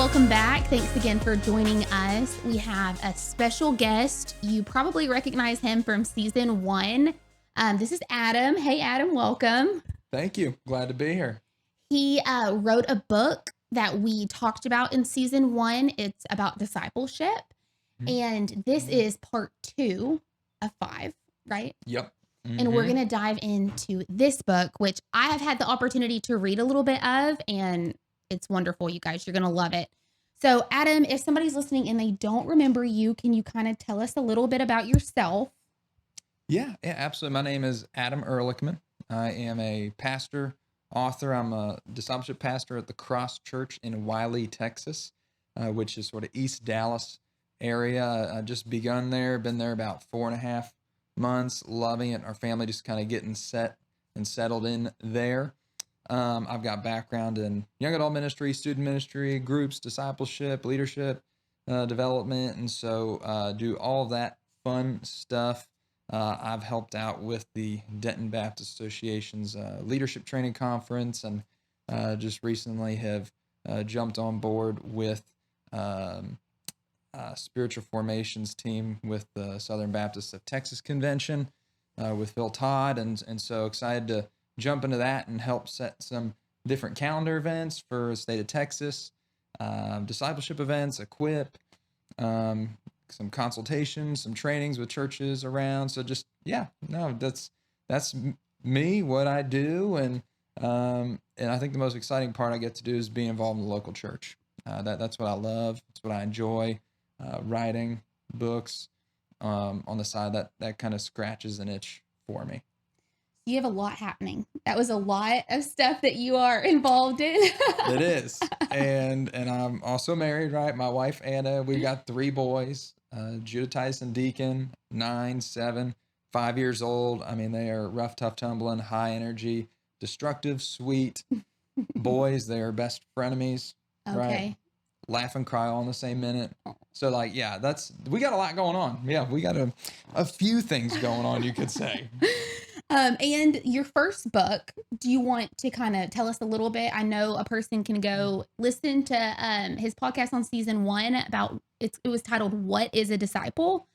welcome back. Thanks again for joining us. We have a special guest. You probably recognize him from season 1. This is Adam. Hey, Adam, welcome. Thank you. Glad to be here. He wrote a book that we talked about in season 1. It's about discipleship. And this is part 2 of 5, right? Yep. And we're going to dive into this book, which I have had the opportunity to read a little bit of, and it's wonderful, you guys. You're going to love it. So, Adam, if somebody's listening and they don't remember you, can you kind of tell us a little bit about yourself? Yeah, absolutely. My name is Adam Erlichman. I am a pastor, author. I'm a discipleship pastor at the Cross Church in Wiley, Texas, which is sort of East Dallas area. I just begun there, been there about 4.5 months, loving it. Our family just kind of getting set and settled in there. I've got background in young adult ministry, student ministry, groups, discipleship, leadership, development, and so do all of that fun stuff. I've helped out with the Denton Baptist Association's leadership training conference, and just recently have jumped on board with spiritual formations team with the Southern Baptists of Texas Convention with Phil Todd, and so excited to jump into that and help set some different calendar events for the state of Texas, discipleship events, equip, some consultations, some trainings with churches around. So just, that's me, what I do. And I think the most exciting part I get to do is be involved in the local church. That's what I love. It's what I enjoy. Writing books on the side, that kind of scratches an itch for me. You have a lot happening. That was a lot of stuff that you are involved in. It is. And I'm also married, right? My wife, Anna, we've got 3 boys, Judah, Tyson, Deacon, 9, 7, 5 years old. I mean, they are rough, tough, tumbling, high energy, destructive, sweet boys. They are best frenemies, okay. Right? Laugh and cry all in the same minute. So we got a lot going on. Yeah, we got a few things going on, you could say. And your first book, do you want to kind of tell us a little bit? I know a person can go listen to his podcast on season 1 about it was titled "What is a Disciple?"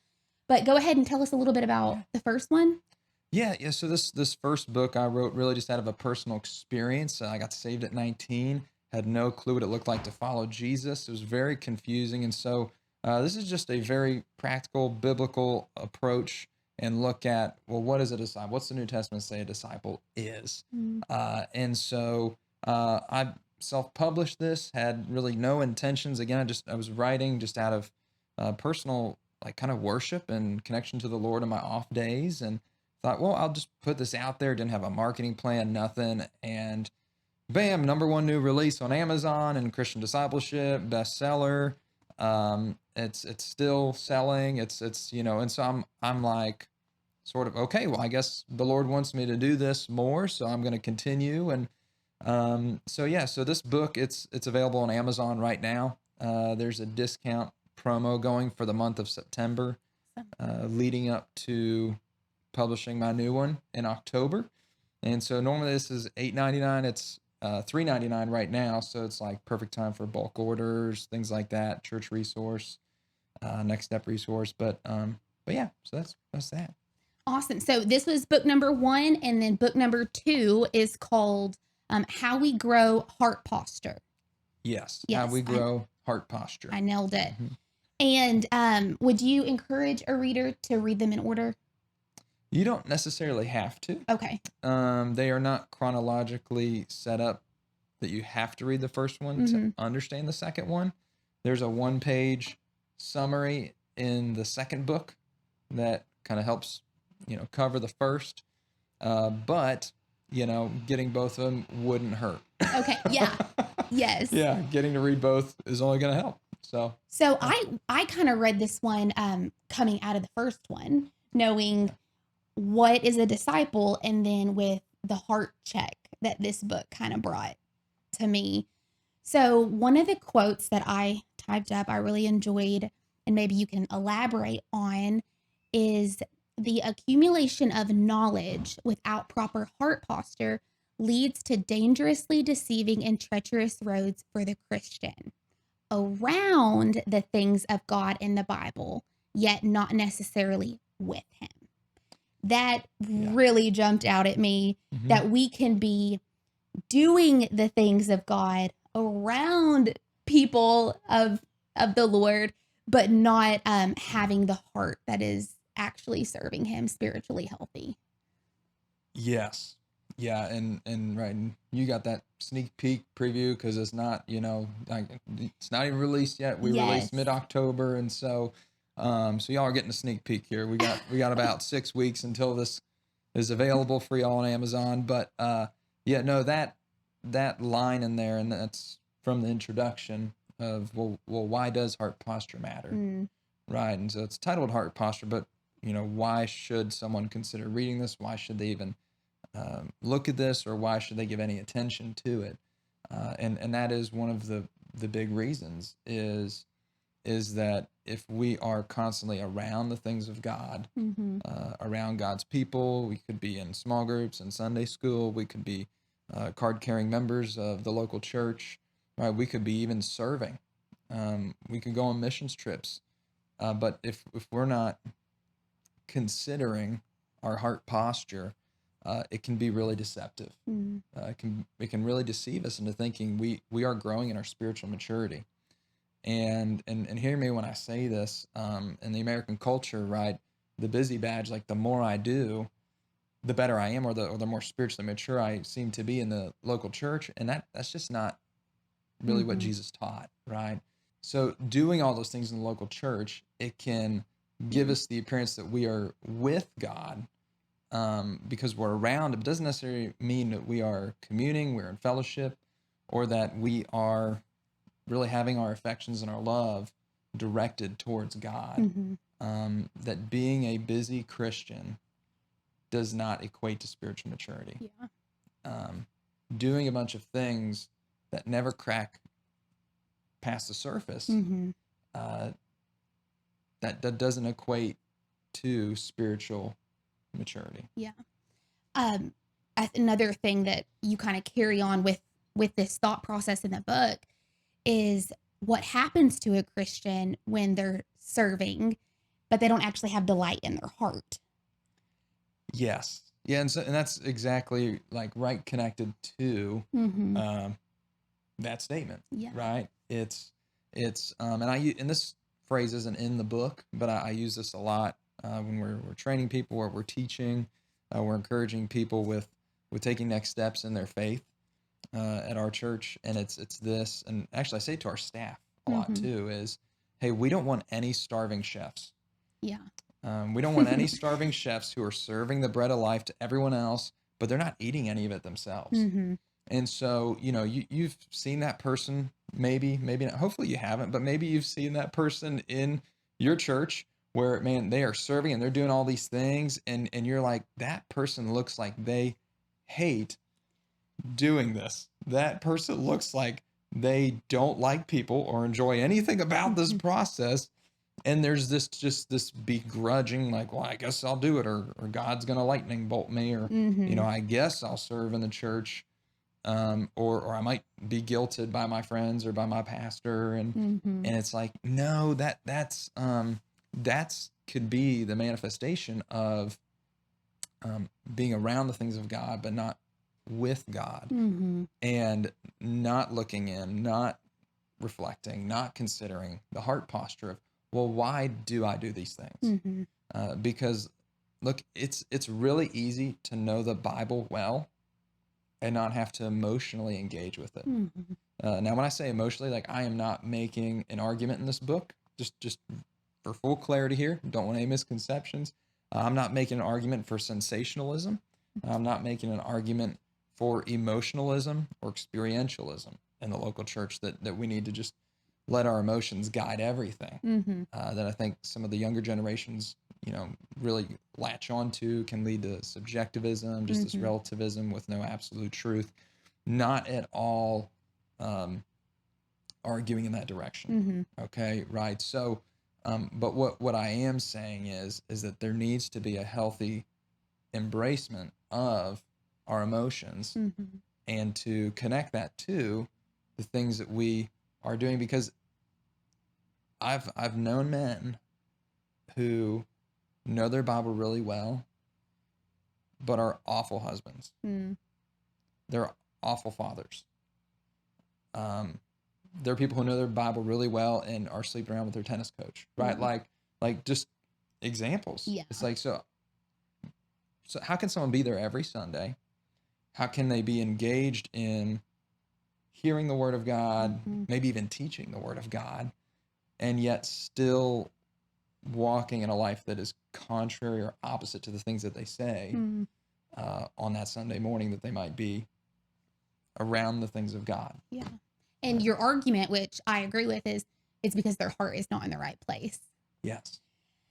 But go ahead and tell us a little bit about the first one. Yeah. So this first book I wrote really just out of a personal experience. I got saved at 19, had no clue what it looked like to follow Jesus. It was very confusing, and so this is just a very practical biblical approach. And look at, well, what is a disciple? What's the New Testament say a disciple is? And so I self-published this, had really no intentions. Again, I was writing just out of personal, kind of worship and connection to the Lord in my off days, and thought, well, I'll just put this out there. Didn't have a marketing plan, nothing. And bam, #1 new release on Amazon and Christian discipleship, bestseller. It's still selling. It's and so I'm like, sort of, okay, well, I guess the Lord wants me to do this more, so I'm going to continue. And so this book, it's available on Amazon right now. There's a discount promo going for the month of September, leading up to publishing my new one in October. And so normally this is $8.99. It's $3.99 right now, so it's like perfect time for bulk orders, things like that, church resource, next step resource. But yeah, so that's that. Awesome. So this was book number 1, and then book number 2 is called How We Grow Heart Posture. Yes, How We Grow Heart Posture. I nailed it. Mm-hmm. And would you encourage a reader to read them in order? You don't necessarily have to. Okay. They are not chronologically set up that you have to read the first one to understand the second one. There's a 1-page summary in the second book that kind of helps cover the first, but getting both of them wouldn't hurt. Okay. Yeah. Yes. Yeah. Getting to read both is only going to help. So I kind of read this one coming out of the first one, knowing what is a disciple, and then with the heart check that this book kind of brought to me. So one of the quotes that I typed up, I really enjoyed, and maybe you can elaborate on, is the accumulation of knowledge without proper heart posture leads to dangerously deceiving and treacherous roads for the Christian. around the things of God in the Bible, yet not necessarily with Him. That Yeah. really jumped out at me, Hmm. that we can be doing the things of God around people of the Lord, but not having the heart that is actually serving Him, spiritually healthy. Yes. Yeah, and right, and you got that sneak peek preview because it's not, like it's not even released yet. We released Yes. mid-October, and so y'all are getting a sneak peek here. We got about 6 weeks until this is available for y'all on Amazon. But yeah, no, that line in there, and that's from the introduction of why does heart posture matter? Mm. Right, and so it's titled Heart Posture, but why should someone consider reading this? Why should they even look at this, or why should they give any attention to it? And that is one of the big reasons is that if we are constantly around the things of God, Mm-hmm. around God's people, we could be in small groups and Sunday school, we could be card-carrying members of the local church, right? We could be even serving. We could go on missions trips. But if we're not considering our heart posture, it can be really deceptive. Mm. It can really deceive us into thinking we are growing in our spiritual maturity. And hear me when I say this. In the American culture, right, the busy badge, like the more I do, the better I am, or the more spiritually mature I seem to be in the local church, and that's just not really what Mm-hmm. Jesus taught, right? So doing all those things in the local church, it can give us the appearance that we are with God, because we're around him. It doesn't necessarily mean that we are communing, we're in fellowship, or that we are really having our affections and our love directed towards God. Mm-hmm. That being a busy Christian does not equate to spiritual maturity. Yeah. Doing a bunch of things that never crack past the surface, Mm-hmm. that doesn't equate to spiritual maturity. Yeah. Um, Another thing that you kind of carry on with this thought process in the book is what happens to a Christian when they're serving, but they don't actually have delight in their heart. Yes. Yeah, and that's exactly like right connected to Mm-hmm. that statement, Yeah. right? And this phrase isn't in the book, but I use this a lot when we're training people, or we're teaching, we're encouraging people with taking next steps in their faith at our church, and it's this, and actually I say it to our staff a lot Mm-hmm. too, is, hey, we don't want any starving chefs. Yeah. We don't want any starving chefs who are serving the bread of life to everyone else, but they're not eating any of it themselves. Mm-hmm. And so, you've seen that person, maybe not, hopefully you haven't, but maybe you've seen that person in your church where, man, they are serving and they're doing all these things. And you're like, that person looks like they hate doing this. That person looks like they don't like people or enjoy anything about this Mm-hmm. process. And there's this begrudging, like, well, I guess I'll do it, or God's gonna lightning bolt me, or Mm-hmm. I guess I'll serve in the church, or I might be guilted by my friends or by my pastor, and Mm-hmm. and it's like, no, that's could be the manifestation of being around the things of God, but not with God, Mm-hmm. and not looking in, not reflecting, not considering the heart posture of, well, why do I do these things? Mm-hmm. Because look, it's really easy to know the Bible well and not have to emotionally engage with it. Mm-hmm. Now, when I say emotionally, like, I am not making an argument in this book. Just for full clarity here, don't want any misconceptions. I'm not making an argument for sensationalism. I'm not making an argument for emotionalism or experientialism in the local church, that we need to just let our emotions guide everything. Mm-hmm. That I think some of the younger generations, really latch onto, can lead to subjectivism, just this Mm-hmm. relativism with no absolute truth. Not at all arguing in that direction. Mm-hmm. Okay, right. So, but what I am saying is that there needs to be a healthy embracement of our emotions, Mm-hmm. and to connect that to the things that we are doing, because I've known men who know their Bible really well, but are awful husbands. Mm. They're awful fathers. There are people who know their Bible really well and are sleeping around with their tennis coach, right? Mm. Like just examples. Yeah. It's like, so how can someone be there every Sunday? How can they be engaged in hearing the word of God, maybe even teaching the word of God, and yet still walking in a life that is contrary or opposite to the things that they say on that Sunday morning that they might be around the things of God? Yeah. And your argument, which I agree with, is it's because their heart is not in the right place. Yes.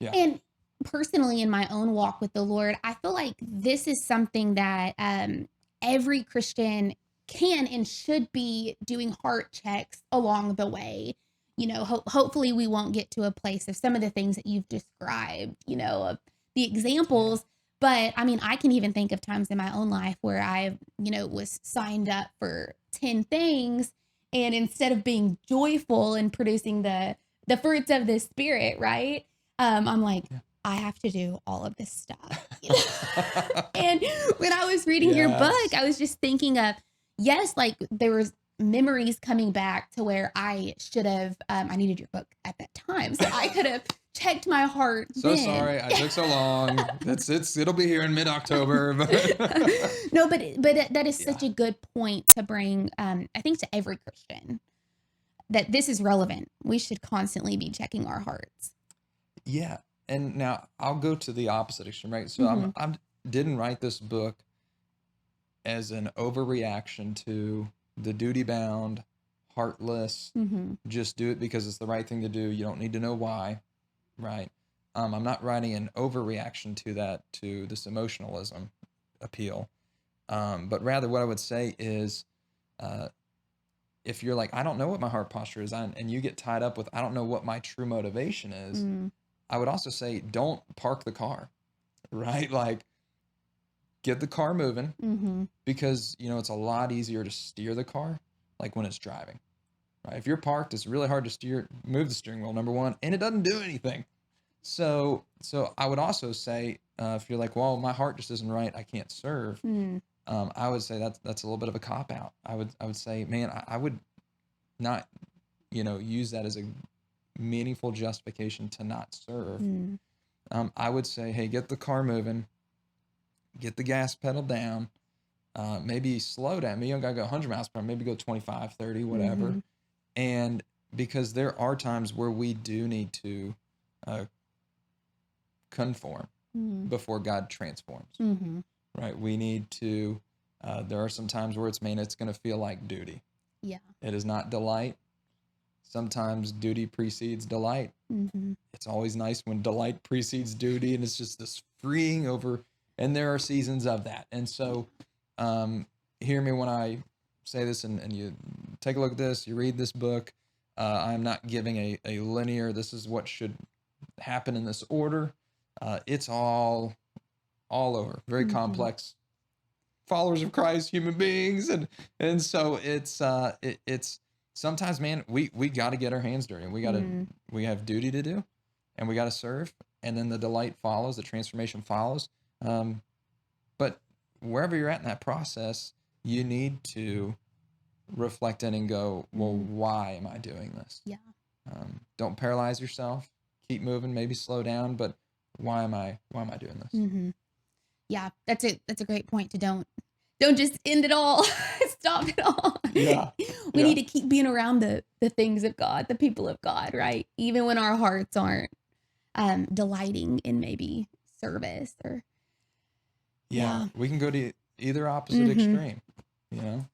Yeah. And personally, in my own walk with the Lord, I feel like this is something that every Christian can and should be doing heart checks along the way. You know, hopefully we won't get to a place of some of the things that you've described, you know, of the examples. But I mean, I can even think of times in my own life where I, you know, was signed up for 10 things. And instead of being joyful and producing the fruits of the Spirit, right? I'm like, I have to do all of this stuff. You know? And when I was reading your book, I was just thinking of, yes, like there was memories coming back to where I should have, I needed your book at that time. So I could have checked my heart So then. sorry, I took so long. It'll be here in mid-October. No, but that is such a good point to bring, I think, to every Christian, that this is relevant. We should constantly be checking our hearts. Yeah. And now I'll go to the opposite extreme, right? So I didn't write this book as an overreaction to the duty-bound, heartless, just do it because it's the right thing to do. You don't need to know why, right? I'm not writing an overreaction to that, to this emotionalism appeal. But rather what I would say is, if you're like, I don't know what my heart posture is, and you get tied up with, I don't know what my true motivation is, I would also say, don't park the car, right? Like, get the car moving, because, you know, it's a lot easier to steer the car, like when it's driving, right? If you're parked, it's really hard to move the steering wheel, number one, and it doesn't do anything. So I would also say, if you're like, well, my heart just isn't right, I can't serve. I would say that's a little bit of a cop out. I would say, man, I would not, you know, use that as a meaningful justification to not serve. I would say, hey, get the car moving, get the gas pedal down, maybe slow down. Maybe you don't gotta go 100 miles per hour, maybe go 25, 30, whatever. And because there are times where we do need to conform before God transforms, right? We need to, there are some times where it's going to feel like duty. Yeah. It is not delight. Sometimes duty precedes delight. It's always nice when delight precedes duty, and it's just this freeing over, and there are seasons of that. And so, hear me when I say this, and you take a look at this, you read this book. I'm not giving a linear, this is what should happen in this order. It's all over, very complex followers of Christ, human beings. And so it's sometimes, man, we got to get our hands dirty. We have duty to do, and we got to serve. And then the delight follows, the transformation follows. But wherever you're at in that process, you need to reflect in and go, well, why am I doing this? Yeah. Don't paralyze yourself. Keep moving, maybe slow down, but why am I doing this? Yeah, that's a great point. To don't just end it all, stop it all. Yeah. We need to keep being around the things of God, the people of God, right? Even when our hearts aren't delighting in maybe service or. Yeah, we can go to either opposite extreme, you know?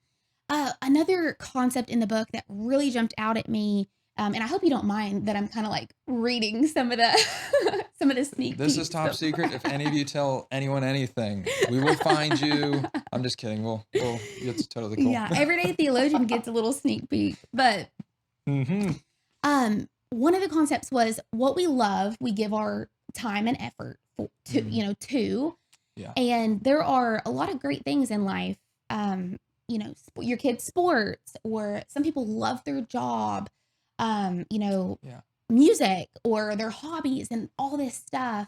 Another concept in the book that really jumped out at me, and I hope you don't mind that I'm kind of like reading some of the some of the sneak peeks. This is top secret. If any of you tell anyone anything, we will find you. I'm just kidding. We'll it's totally cool. Yeah, Everyday Theologian gets a little sneak peek, but one of the concepts was what we love, we give our time and effort to, you know, to. Yeah. And there are a lot of great things in life. You know, your kids' sports, or some people love their job. You know, music or their hobbies and all this stuff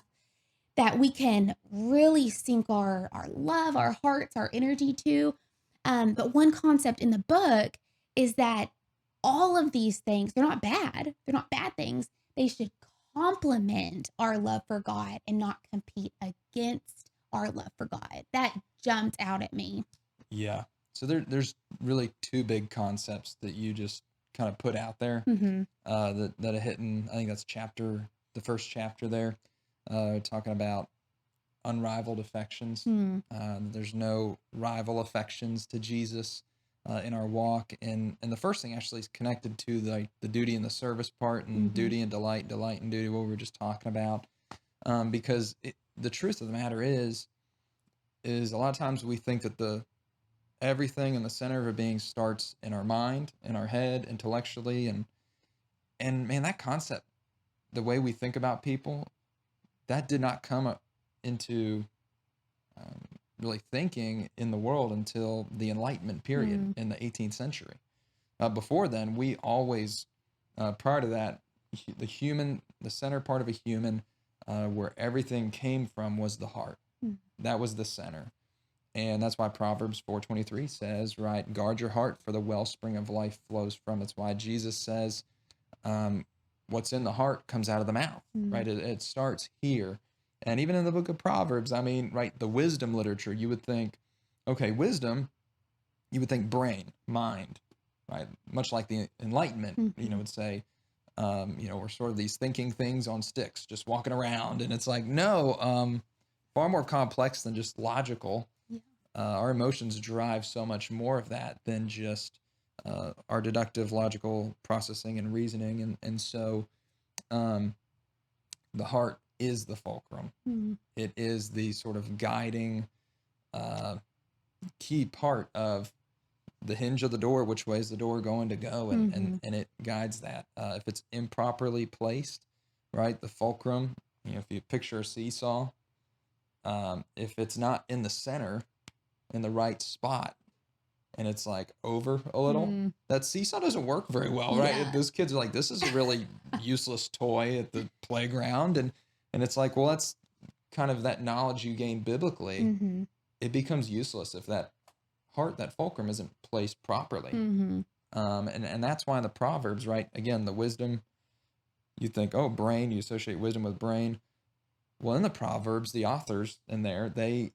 that we can really sink our love, our hearts, our energy to. But one concept in the book is that all of these things, they're not bad. They're not bad things. They should complement our love for God and not compete against our love for God. That jumped out at me. Yeah. So there's really two big concepts that you just kind of put out there, Mm-hmm. that are hitting. I think that's the first chapter there, talking about unrivaled affections. Mm. There's no rival affections to Jesus in our walk, and the first thing actually is connected to the duty and the service part, and Mm-hmm. duty and delight and duty, what we were just talking about. Because the truth of the matter is a lot of times we think that everything in the center of our being starts in our mind, in our head, intellectually, and man, that concept, the way we think about people, that did not come up into really thinking in the world until the Enlightenment period in the 18th century. Before then, we always, prior to that, the center part of a human, where everything came from, was the heart. Mm. That was the center. And that's why Proverbs 4:23 says, right, guard your heart, for the wellspring of life flows from it. It's why Jesus says, what's in the heart comes out of the mouth, right? It starts here. And even in the book of Proverbs, I mean, right, the wisdom literature, you would think, okay, wisdom, you would think brain, mind, right? Much like the Enlightenment, would say, we're sort of these thinking things on sticks, just walking around. And it's like, no, far more complex than just logical. Yeah. Our emotions drive so much more of that than just our deductive, logical processing and reasoning. And so the heart is the fulcrum. It is the sort of guiding key part of the hinge of the door, which way is the door going to go, and it guides that. If it's improperly placed, right, the fulcrum, if you picture a seesaw, if it's not in the center, in the right spot, and it's like over a little, that seesaw doesn't work very well, right? Yeah. Those kids are like, this is a really useless toy at the playground, and it's like, well, that's kind of that knowledge you gain biblically. It becomes useless if that heart, that fulcrum, isn't placed properly. And that's why in the Proverbs, right, again, the wisdom, you think, oh, brain, you associate wisdom with brain. Well, in the Proverbs, the authors in there, they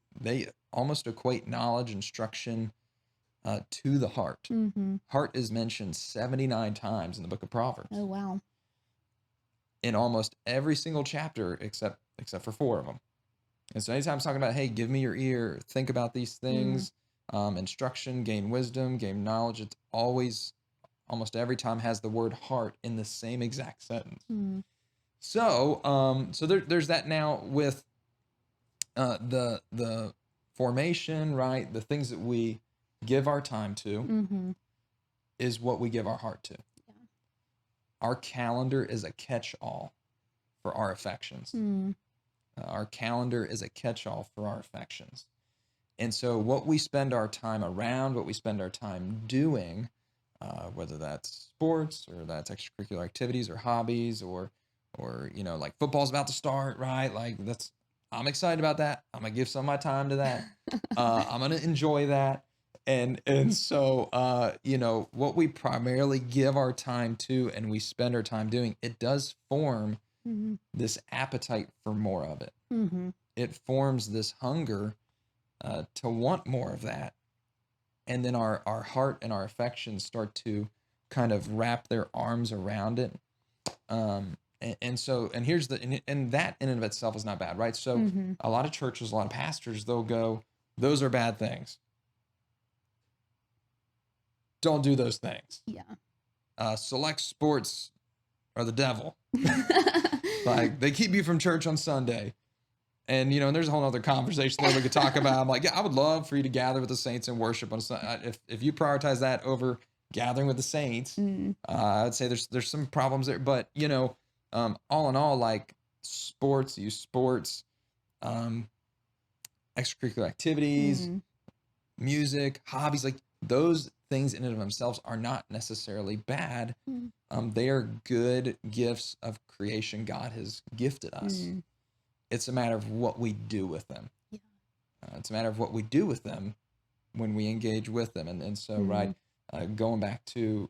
almost equate knowledge, instruction, to the heart. Heart is mentioned 79 times in the book of Proverbs. Oh, wow. In almost every single chapter except for 4 of them. And so anytime it's talking about, hey, give me your ear, think about these things, instruction, gain wisdom, gain knowledge, it's always, almost every time, has the word heart in the same exact sentence. So there's that. Now with the formation, right, the things that we give our time to is what we give our heart to. Yeah. Our calendar is a catch-all for our affections. Our calendar is a catch-all for our affections. And so what we spend our time around, what we spend our time doing, whether that's sports or that's extracurricular activities or hobbies or like football's about to start, right? Like I'm excited about that. I'm going to give some of my time to that. I'm going to enjoy that. And so, what we primarily give our time to and we spend our time doing, it does form this appetite for more of it. It forms this hunger to want more of that. And then our heart and our affections start to kind of wrap their arms around it. And here's and that in and of itself is not bad, right? So a lot of churches, a lot of pastors, they'll go, those are bad things. Don't do those things. Yeah. Select sports are the devil. Like, they keep you from church on Sunday. And, and there's a whole other conversation there we could talk about. I'm like, yeah, I would love for you to gather with the saints and worship on Sunday. If you prioritize that over gathering with the saints, I'd say there's some problems there. But, all in all, like sports, extracurricular activities, music, hobbies, like those things in and of themselves are not necessarily bad. Mm. They are good gifts of creation God has gifted us. Mm. It's a matter of what we do with them. Yeah. It's a matter of what we do with them when we engage with them. And so, right, going back to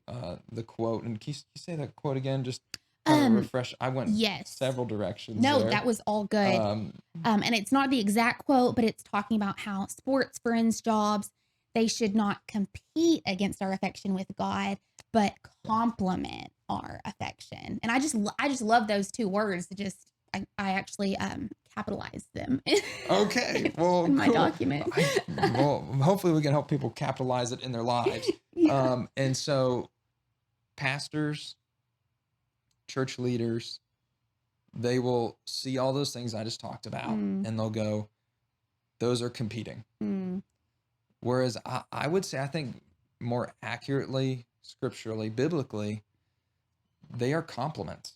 the quote, and can you say that quote again? Just kind of refresh. I went Yes. several directions. No, there. that was all good. And it's not the exact quote, but it's talking about how sports friends' jobs, they should not compete against our affection with God, but complement our affection. And I just love those two words. I actually capitalized them. Okay, well, in my cool. document. Well, hopefully we can help people capitalize it in their lives. Yeah. And so, pastors, church leaders, they will see all those things I just talked about, and they'll go, those are competing. Whereas I would say, I think more accurately, scripturally, biblically, they are complements.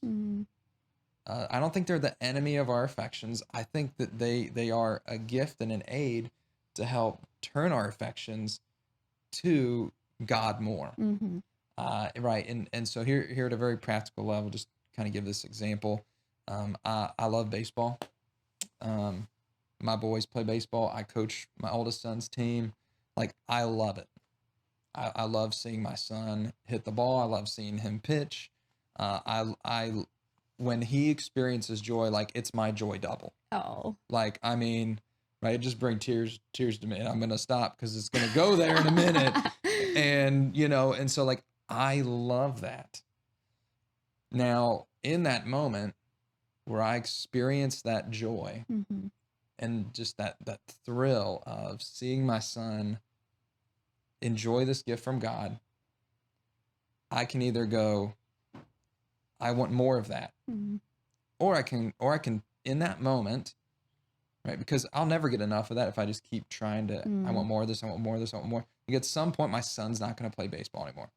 I don't think they're the enemy of our affections. I think that they are a gift and an aid to help turn our affections to God more. Right. And so here at a very practical level, just kind of give this example. I love baseball. My boys play baseball. I coach my oldest son's team. Like, I love it. I love seeing my son hit the ball. I love seeing him pitch. When he experiences joy, like, it's my joy double. Oh. Like, I mean, right, it just bring tears to me. I'm going to stop because it's going to go there in a minute. And, and so, like, I love that. Now, in that moment where I experience that joy and just that thrill of seeing my son enjoy this gift from God, I can either go, I want more of that, or I can in that moment, right? Because I'll never get enough of that if I just keep trying to. I want more of this. I want more of this. I want more. Like, at some point, my son's not going to play baseball anymore,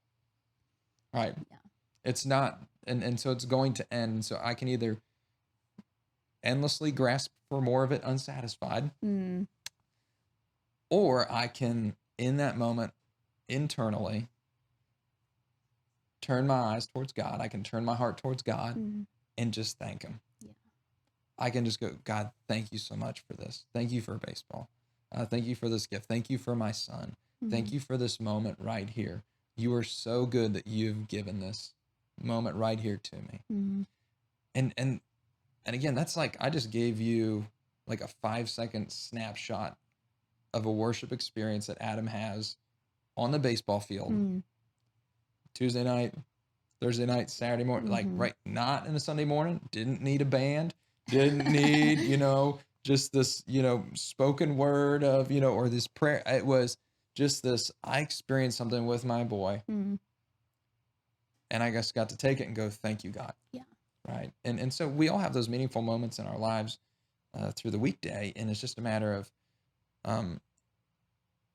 right? Yeah. It's not, and so it's going to end. And so I can either endlessly grasp for more of it, unsatisfied, or I can, in that moment, internally turn my eyes towards God. I can turn my heart towards God and just thank him. Yeah. I can just go, God, thank you so much for this. Thank you for baseball. Thank you for this gift. Thank you for my son. Thank you for this moment right here. You are so good that you've given this moment right here to me. And again, that's like, I just gave you like a 5-second snapshot of a worship experience that Adam has on the baseball field. Tuesday night, Thursday night, Saturday morning, like, right, not in a Sunday morning, didn't need a band, didn't need, just this, spoken word of, or this prayer. It was just this, I experienced something with my boy, and I just got to take it and go, thank you, God. Yeah. Right. And so we all have those meaningful moments in our lives through the weekday. And it's just a matter of, am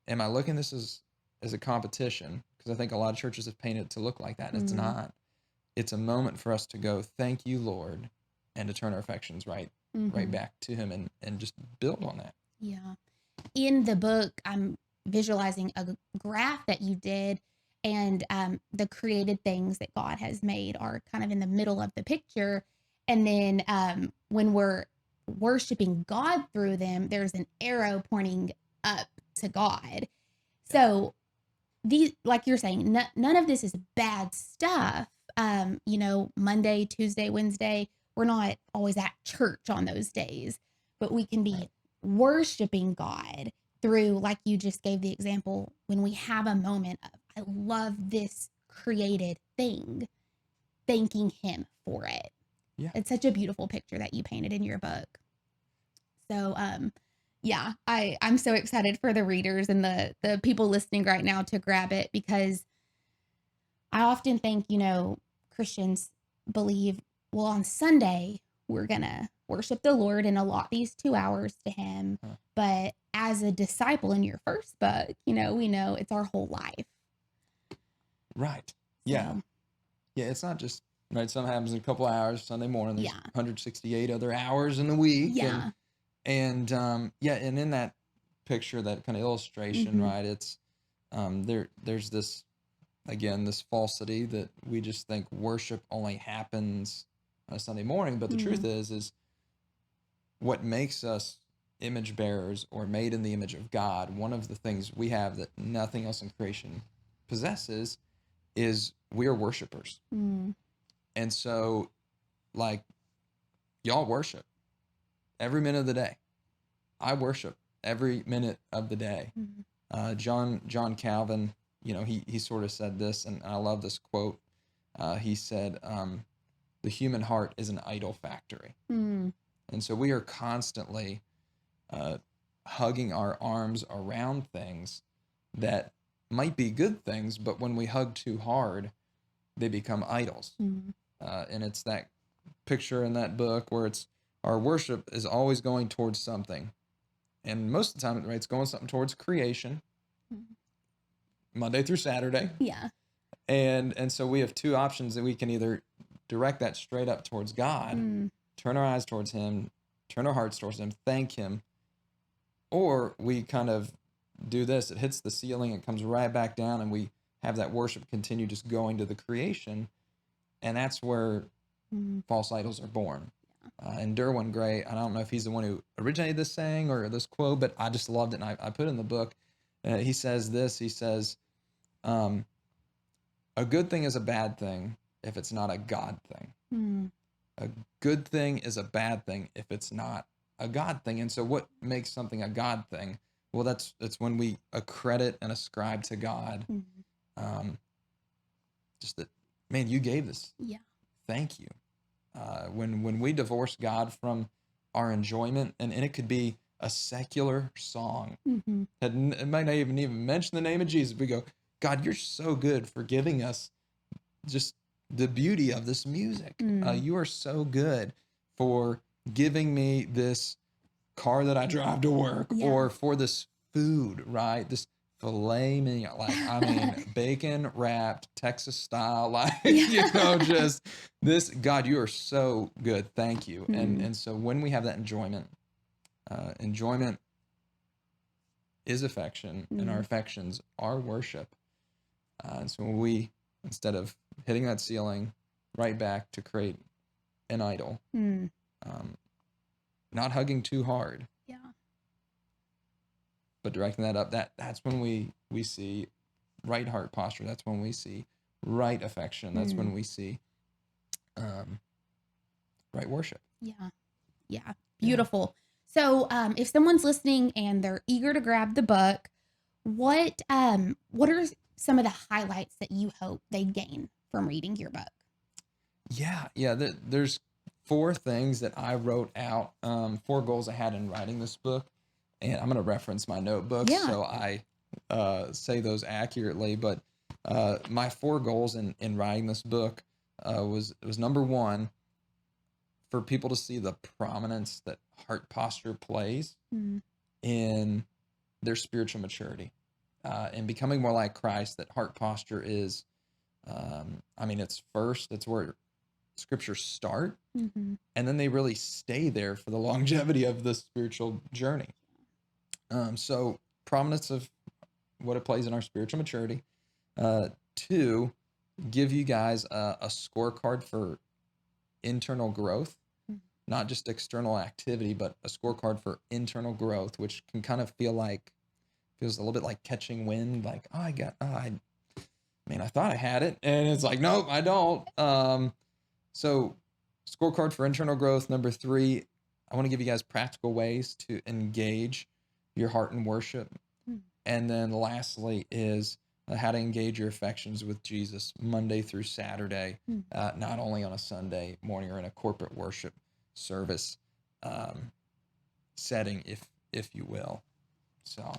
I looking at this as a competition? Because I think a lot of churches have painted it to look like that, and it's not. It's a moment for us to go, thank you, Lord, and to turn our affections right back to him and just build on that. Yeah. In the book, I'm visualizing a graph that you did, and the created things that God has made are kind of in the middle of the picture. And then when we're worshiping God through them, there's an arrow pointing up to God. So these, like you're saying, none of this is bad stuff. Monday, Tuesday, Wednesday, we're not always at church on those days, but we can be worshiping God through, like you just gave the example, when we have a moment of, I love this created thing, thanking him for it. Yeah. It's such a beautiful picture that you painted in your book. So, yeah, I'm so excited for the readers and the people listening right now to grab it, because I often think, Christians believe, well, on Sunday, we're going to worship the Lord and allot these 2 hours to him. But as a disciple in your first book, we know it's our whole life. Right. Yeah. So, yeah. It's not just, right. Something happens in a couple hours Sunday morning. There's 168 other hours in the week. Yeah. And in that picture, that kind of illustration, right, it's There's this, again, this falsity that we just think worship only happens on a Sunday morning, but the truth is what makes us image bearers or made in the image of God. One of the things we have that nothing else in creation possesses is we are worshipers. And so, like, y'all worship every minute of the day. I worship every minute of the day. John Calvin, he sort of said this, and I love this quote. He said, "The human heart is an idol factory," and so we are constantly hugging our arms around things that might be good things, but when we hug too hard, they become idols. And it's that picture in that book where it's our worship is always going towards something. And most of the time, right, it's going something towards creation, Monday through Saturday. Yeah. And so we have two options that we can either direct that straight up towards God, turn our eyes towards him, turn our hearts towards him, thank him, or we kind of do this. It hits the ceiling, it comes right back down, and we have that worship continue just going to the creation. And that's where false idols are born. And Derwin Gray, I don't know if he's the one who originated this saying or this quote, but I just loved it, and I put it in the book. He says this, he says, a good thing is a bad thing if it's not a God thing. A good thing is a bad thing if it's not a God thing. And so what makes something a God thing? Well, that's when we accredit and ascribe to God. Just that, man, you gave this. Yeah. Thank you. When we divorce God from our enjoyment, and it could be a secular song, it might not even mention the name of Jesus. We go, God, you're so good for giving us just the beauty of this music. You are so good for giving me this car that I drive to work, or for this food, right? This filet mignon, bacon wrapped Texas style, just this. God, you are so good. Thank you. And so when we have that enjoyment is affection, and our affections are worship. And so when we, instead of hitting that ceiling, right back to create an idol, not hugging too hard, but directing that up, that's when we see right heart posture. That's when we see right affection. That's when we see right worship. Yeah. Beautiful. So if someone's listening and they're eager to grab the book, what are some of the highlights that you hope they gain from reading your book? There's 4 things that I wrote out, 4 goals I had in writing this book, and I'm going to reference my notebook so I say those accurately. But my 4 goals in writing this book was number 1, for people to see the prominence that heart posture plays in their spiritual maturity, and becoming more like Christ. That heart posture is, it's first. It's where scriptures start, and then they really stay there for the longevity of the spiritual journey. So prominence of what it plays in our spiritual maturity. 2, give you guys a scorecard for internal growth, not just external activity, but a scorecard for internal growth, which can kind of feels a little bit like catching wind. Like, I thought I had it, and it's like, nope, I don't. So scorecard for internal growth. Number 3, I want to give you guys practical ways to engage your heart in worship. And then lastly is how to engage your affections with Jesus Monday through Saturday, not only on a Sunday morning or in a corporate worship service setting, if you will. So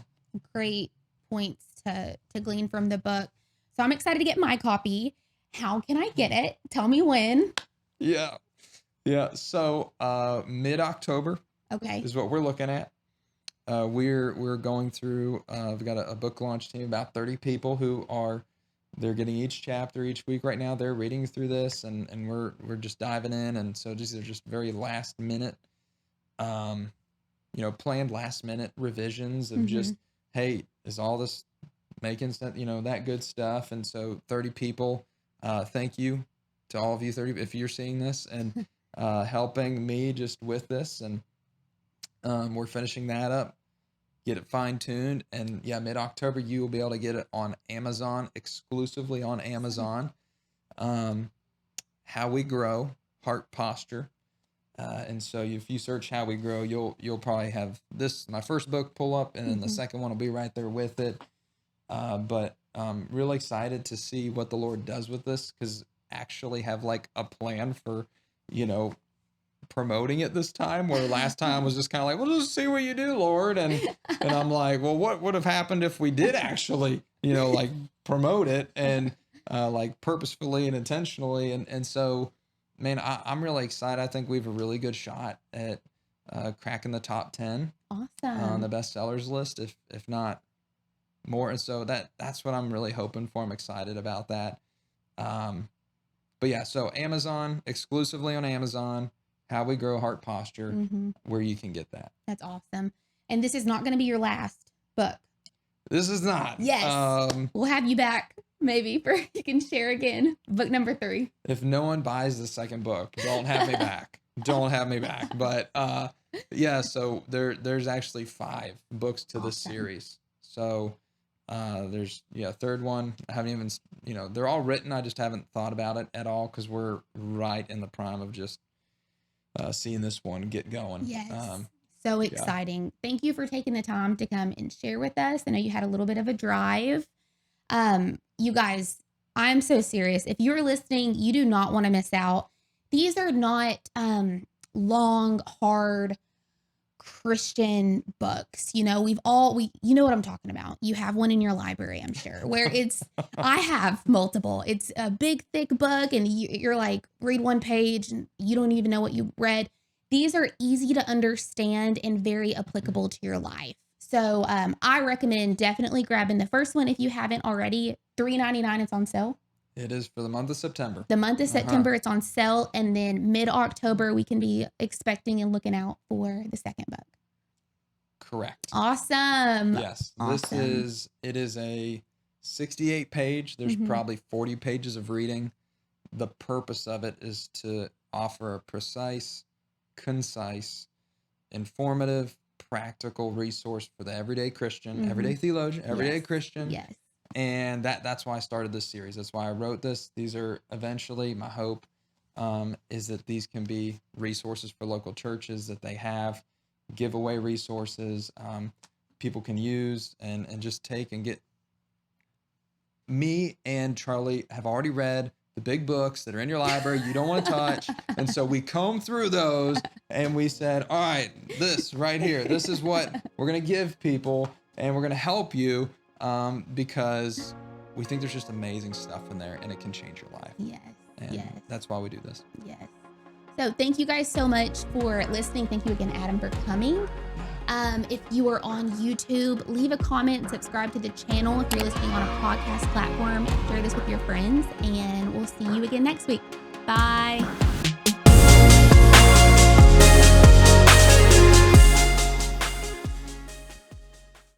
great points to glean from the book. So I'm excited to get my copy. How can I get it? Tell me when. Yeah. So mid-October is what we're looking at. We're going through, we've got a book launch team, about 30 people they're getting each chapter each week right now. They're reading through this, and we're just diving in. And so they're just very last minute, planned last minute revisions of just, hey, is all this making that good stuff. And so 30 people, thank you to all of you 30 if you're seeing this and helping me just with this. And we're finishing that up, get it fine-tuned, and yeah, mid-October you will be able to get it on Amazon, exclusively on Amazon. How We Grow, Heart Posture. And so if you search How We Grow, you'll probably have this, my first book, pull up, and then the second one will be right there with it. But really excited to see what the Lord does with this, because actually have like a plan for, promoting it this time, where last time was just kind of like, we'll just see what you do, Lord. And I'm like, well, what would have happened if we did actually, like promote it and like purposefully and intentionally. And so, man, I'm really excited. I think we have a really good shot at cracking the top 10 on the bestsellers list, if not more. And so that's what I'm really hoping for. I'm excited about that. But yeah, so Amazon, exclusively on Amazon, How We Grow Heart Posture, where you can get that. That's awesome. And this is not going to be your last book. This is not. Yes. We'll have you back maybe you can share again. Book number 3. If no one buys the second book, don't have me back. Don't have me back. But yeah, so there's actually 5 books to this series. So there's third one. I haven't even, they're all written. I just haven't thought about it at all, because we're right in the prime of just seeing this one get going. Yes. So exciting. Yeah. Thank you for taking the time to come and share with us. I know you had a little bit of a drive. You guys, I'm so serious. If you're listening, you do not want to miss out. These are not long, hard Christian books. You know what I'm talking about. You have one in your library, I'm sure, where I have multiple. It's a big, thick book, and you're like, read one page and you don't even know what you read. These are easy to understand and very applicable to your life. So I recommend definitely grabbing the first one if you haven't already. $3.99. It's on sale. It is for the month of September. The month of September, it's on sale. And then mid-October, we can be expecting and looking out for the second book. Correct. Awesome. Yes. Awesome. It is a 68 page. There's probably 40 pages of reading. The purpose of it is to offer a precise, concise, informative, practical resource for the everyday Christian, everyday theologian, everyday Christian. Yes. And that's why I started this series. That's why I wrote this. These are eventually, my hope is that these can be resources for local churches that they have, giveaway resources people can use and just take and get. Me and Charlie have already read the big books that are in your library you don't want to touch. And so we combed through those and we said, all right, this right here, this is what we're going to give people, and we're going to help you because we think there's just amazing stuff in there and it can change your life. Yes. And that's why we do this. Yes. So thank you guys so much for listening. Thank you again, Adam, for coming. If you are on YouTube, leave a comment, subscribe to the channel. If you're listening on a podcast platform, share this with your friends, and we'll see you again next week. Bye.